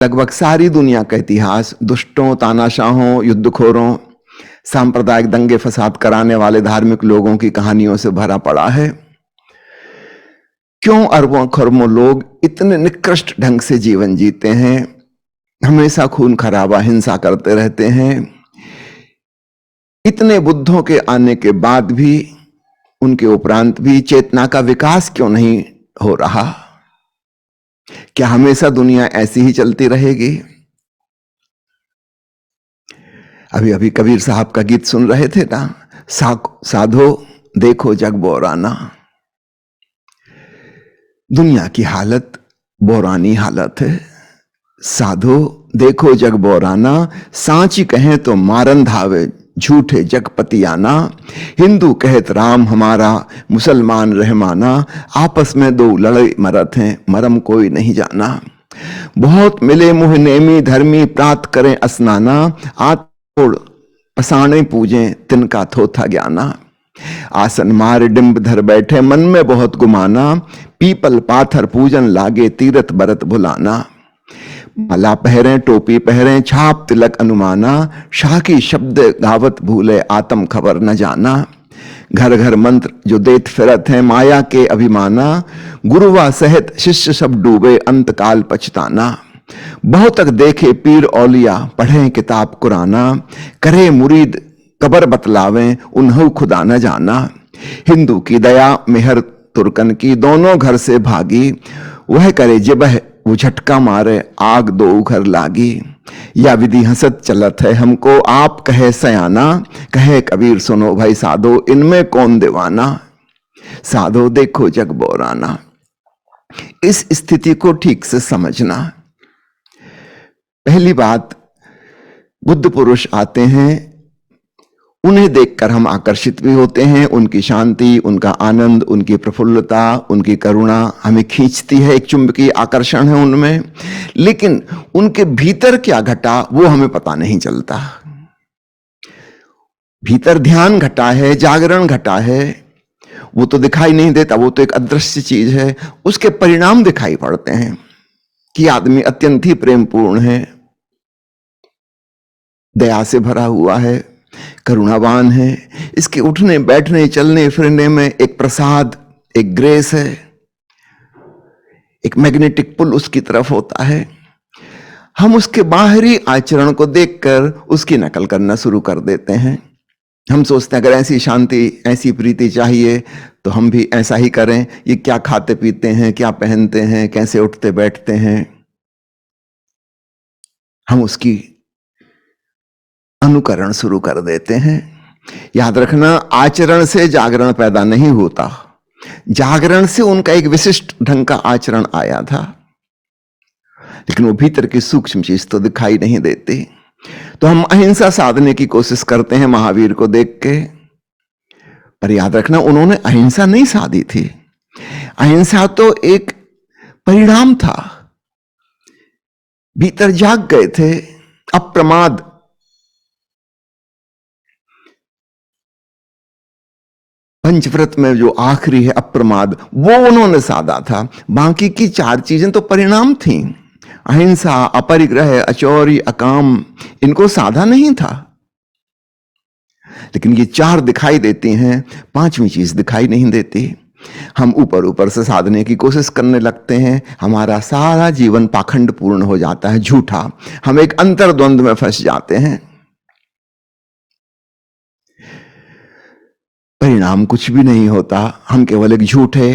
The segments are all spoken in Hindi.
लगभग सारी दुनिया का इतिहास दुष्टों, तानाशाहों, युद्धखोरों, सांप्रदायिक दंगे फसाद कराने वाले धार्मिक लोगों की कहानियों से भरा पड़ा है। क्यों अरबों खरबों लोग इतने निकृष्ट ढंग से जीवन जीते हैं, हमेशा खून खराबा हिंसा करते रहते हैं। इतने बुद्धों के आने के बाद भी, उनके उपरांत भी चेतना का विकास क्यों नहीं हो रहा? क्या हमेशा दुनिया ऐसी ही चलती रहेगी? अभी अभी कबीर साहब का गीत सुन रहे थे ना, साधो देखो जग बोराना। दुनिया की हालत बोरानी हालत है। साधो देखो जग बोराना, सांची कहें तो मारन धावे, झूठे जग पतियाना। हिंदू कहत राम हमारा, मुसलमान रहमाना। आपस में दो लड़े मरत हैं, मरम कोई नहीं जाना। बहुत मिले मुह नेमी धर्मी, प्रात करें स्नाना। आतोड़ पसाणे पूजें, तिनका थोथा ज्ञाना। आसन मार डिंब धर बैठे, मन में बहुत गुमाना। पीपल पाथर पूजन लागे, तीरथ बरत भुलाना। माला पहरे टोपी पहरे, छाप तिलक अनुमाना। शाकी शब्द गावत भूले, आत्म खबर न जाना। घर घर मंत्र जो देत फिरत हैं, माया के अभिमाना। गुरुवा सहित शिष्य सब डूबे, अंत काल पछताना। बहुत तक देखे पीर औलिया, पढ़े किताब कुराना। करे मुरीद कबर बतलावें, उन्हों खुदा न जाना। हिंदू की दया मेहर तुर्कन की, दोनों घर से भागी। वह करे जिबह वो झटका मारे, आग दो घर लागी। या विधि हंसत चलत है हमको, आप कहे सयाना। कहे कबीर सुनो भाई साधो, इनमें कौन दीवाना। साधो देखो जग बोराना। इस स्थिति को ठीक से समझना। पहली बात, बुद्ध पुरुष आते हैं, उन्हें देखकर हम आकर्षित भी होते हैं। उनकी शांति, उनका आनंद, उनकी प्रफुल्लता, उनकी करुणा हमें खींचती है, एक चुंबकीय आकर्षण है उनमें। लेकिन उनके भीतर क्या घटा वो हमें पता नहीं चलता। भीतर ध्यान घटा है, जागरण घटा है, वो तो दिखाई नहीं देता, वो तो एक अदृश्य चीज है। उसके परिणाम दिखाई पड़ते हैं कि आदमी अत्यंत ही प्रेमपूर्ण है, दया से भरा हुआ है, करुणावान है। इसके उठने बैठने चलने फिरने में एक प्रसाद, एक ग्रेस है, एक मैग्नेटिक पुल उसकी तरफ होता है। हम उसके बाहरी आचरण को देखकर उसकी नकल करना शुरू कर देते हैं। हम सोचते हैं अगर ऐसी शांति, ऐसी प्रीति चाहिए तो हम भी ऐसा ही करें। ये क्या खाते पीते हैं, क्या पहनते हैं, कैसे उठते बैठते हैं, हम उसकी अनुकरण शुरू कर देते हैं। याद रखना, आचरण से जागरण पैदा नहीं होता। जागरण से उनका एक विशिष्ट ढंग का आचरण आया था, लेकिन वो भीतर की सूक्ष्म चीज तो दिखाई नहीं देती। तो हम अहिंसा साधने की कोशिश करते हैं महावीर को देख के, पर याद रखना उन्होंने अहिंसा नहीं साधी थी। अहिंसा तो एक परिणाम था। भीतर जाग गए थे, अप्रमाद। पंचव्रत में जो आखिरी है अप्रमाद, वो उन्होंने साधा था। बाकी की चार चीजें तो परिणाम थीं। अहिंसा, अपरिग्रह, अचौरी, अकाम, इनको साधा नहीं था। लेकिन ये चार दिखाई देती हैं, पांचवी चीज दिखाई नहीं देती। हम ऊपर ऊपर से साधने की कोशिश करने लगते हैं, हमारा सारा जीवन पाखंड पूर्ण हो जाता है, झूठा। हम एक अंतर्द्वंद में फंस जाते हैं। परिणाम कुछ भी नहीं होता, हम केवल एक झूठे,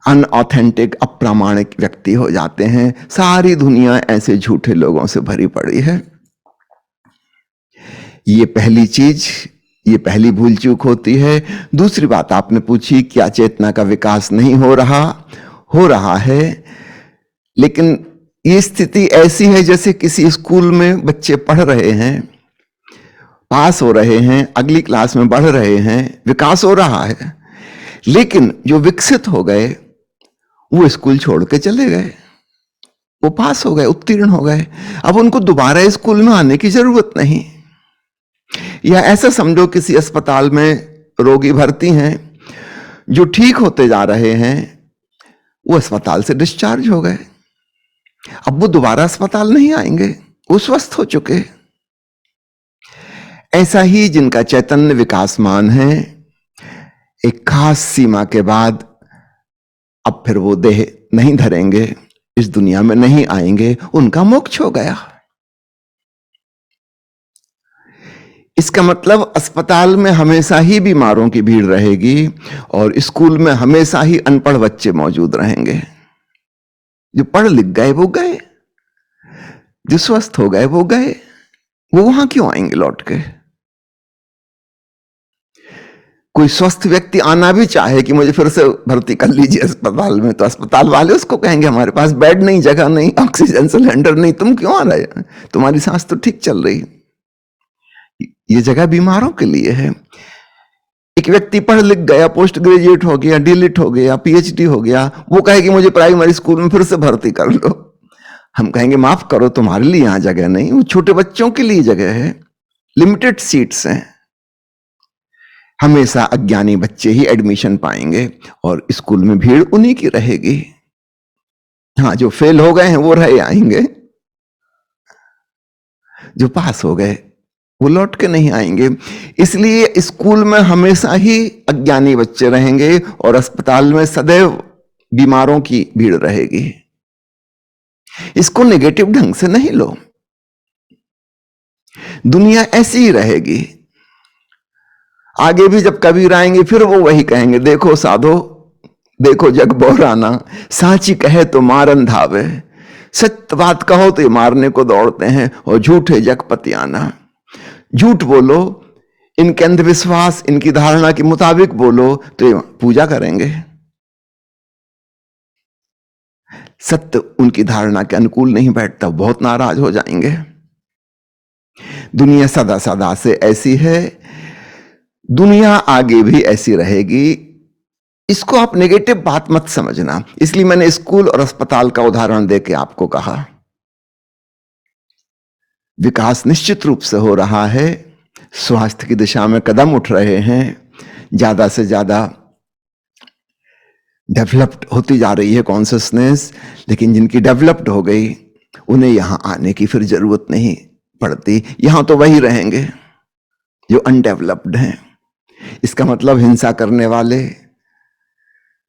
अनऑथेंटिक, अप्रामाणिक व्यक्ति हो जाते हैं। सारी दुनिया ऐसे झूठे लोगों से भरी पड़ी है। ये पहली चीज, ये पहली भूल चूक होती है। दूसरी बात आपने पूछी, क्या चेतना का विकास नहीं हो रहा? हो रहा है, लेकिन ये स्थिति ऐसी है जैसे किसी स्कूल में बच्चे पढ़ रहे हैं, पास हो रहे हैं, अगली क्लास में बढ़ रहे हैं, विकास हो रहा है, लेकिन जो विकसित हो गए वो स्कूल छोड़ के चले गए, वो पास हो गए, उत्तीर्ण हो गए। अब उनको दोबारा स्कूल में आने की जरूरत नहीं। या ऐसा समझो किसी अस्पताल में रोगी भर्ती हैं, जो ठीक होते जा रहे हैं, वो अस्पताल से डिस्चार्ज हो गए। अब वो दोबारा अस्पताल नहीं आएंगे, वो स्वस्थ हो चुके। ऐसा ही जिनका चैतन्य विकासमान है, एक खास सीमा के बाद अब फिर वो देह नहीं धरेंगे, इस दुनिया में नहीं आएंगे, उनका मोक्ष हो गया। इसका मतलब अस्पताल में हमेशा ही बीमारों की भीड़ रहेगी और स्कूल में हमेशा ही अनपढ़ बच्चे मौजूद रहेंगे। जो पढ़ लिख गए वो गए, जो स्वस्थ हो गए वो गए, वो वहां क्यों आएंगे लौट के? कोई स्वस्थ व्यक्ति आना भी चाहे कि मुझे फिर से भर्ती कर लीजिए अस्पताल में, तो अस्पताल वाले उसको कहेंगे हमारे पास बेड नहीं, जगह नहीं, ऑक्सीजन सिलेंडर नहीं, तुम क्यों आ रहे? तुम्हारी सांस तो ठीक चल रही। ये जगह बीमारों के लिए है। एक व्यक्ति पढ़ लिख गया, पोस्ट ग्रेजुएट हो गया, डीलिट हो गया, पीएचडी हो गया, वो कहे कि मुझे प्राइमरी स्कूल में फिर से भर्ती कर लो। हम कहेंगे माफ करो, तुम्हारे लिए यहां जगह नहीं, वो छोटे बच्चों के लिए जगह है, लिमिटेड सीट्स हैं। हमेशा अज्ञानी बच्चे ही एडमिशन पाएंगे और स्कूल में भीड़ उन्हीं की रहेगी। हाँ, जो फेल हो गए हैं वो रहे आएंगे, जो पास हो गए वो लौट के नहीं आएंगे। इसलिए स्कूल में हमेशा ही अज्ञानी बच्चे रहेंगे और अस्पताल में सदैव बीमारों की भीड़ रहेगी। इसको नेगेटिव ढंग से नहीं लो, दुनिया ऐसी ही रहेगी। आगे भी जब कबीर आएंगे फिर वो वही कहेंगे, देखो साधो देखो जग बोराना, साची कहे तो मारन धावे। सत्य बात कहो तो ये मारने को दौड़ते हैं और झूठे जग पतियाना। झूठ बोलो, इनके अंधविश्वास, इनकी धारणा के मुताबिक बोलो तो ये पूजा करेंगे। सत्य उनकी धारणा के अनुकूल नहीं बैठता, बहुत नाराज हो जाएंगे। दुनिया सदा सदा से ऐसी है, दुनिया आगे भी ऐसी रहेगी। इसको आप नेगेटिव बात मत समझना। इसलिए मैंने स्कूल और अस्पताल का उदाहरण देके आपको कहा। विकास निश्चित रूप से हो रहा है, स्वास्थ्य की दिशा में कदम उठ रहे हैं, ज्यादा से ज्यादा डेवलप्ड होती जा रही है कॉन्शियसनेस। लेकिन जिनकी डेवलप्ड हो गई उन्हें यहां आने की फिर जरूरत नहीं पड़ती, यहां तो वही रहेंगे जो अनडेवलप्ड हैं। इसका मतलब हिंसा करने वाले,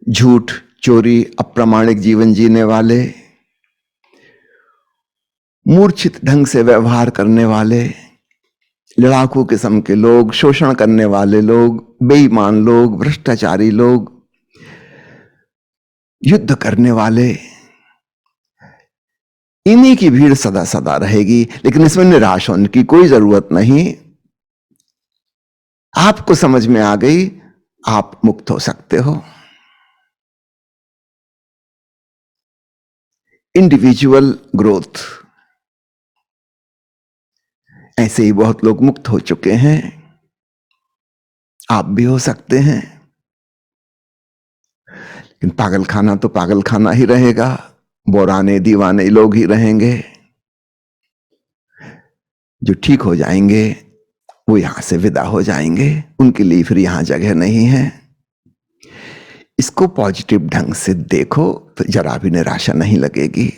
झूठ चोरी अप्रामाणिक जीवन जीने वाले, मूर्छित ढंग से व्यवहार करने वाले, लड़ाकू किस्म के लोग, शोषण करने वाले लोग, बेईमान लोग, भ्रष्टाचारी लोग, युद्ध करने वाले, इन्हीं की भीड़ सदा सदा रहेगी। लेकिन इसमें निराश होने की कोई जरूरत नहीं। आपको समझ में आ गई, आप मुक्त हो सकते हो। इंडिविजुअल ग्रोथ, ऐसे ही बहुत लोग मुक्त हो चुके हैं, आप भी हो सकते हैं। लेकिन पागलखाना तो पागलखाना ही रहेगा, बोराने दीवाने लोग ही रहेंगे। जो ठीक हो जाएंगे वो यहां से विदा हो जाएंगे, उनके लिए फिर यहां जगह नहीं है। इसको पॉजिटिव ढंग से देखो तो जरा भी निराशा नहीं लगेगी।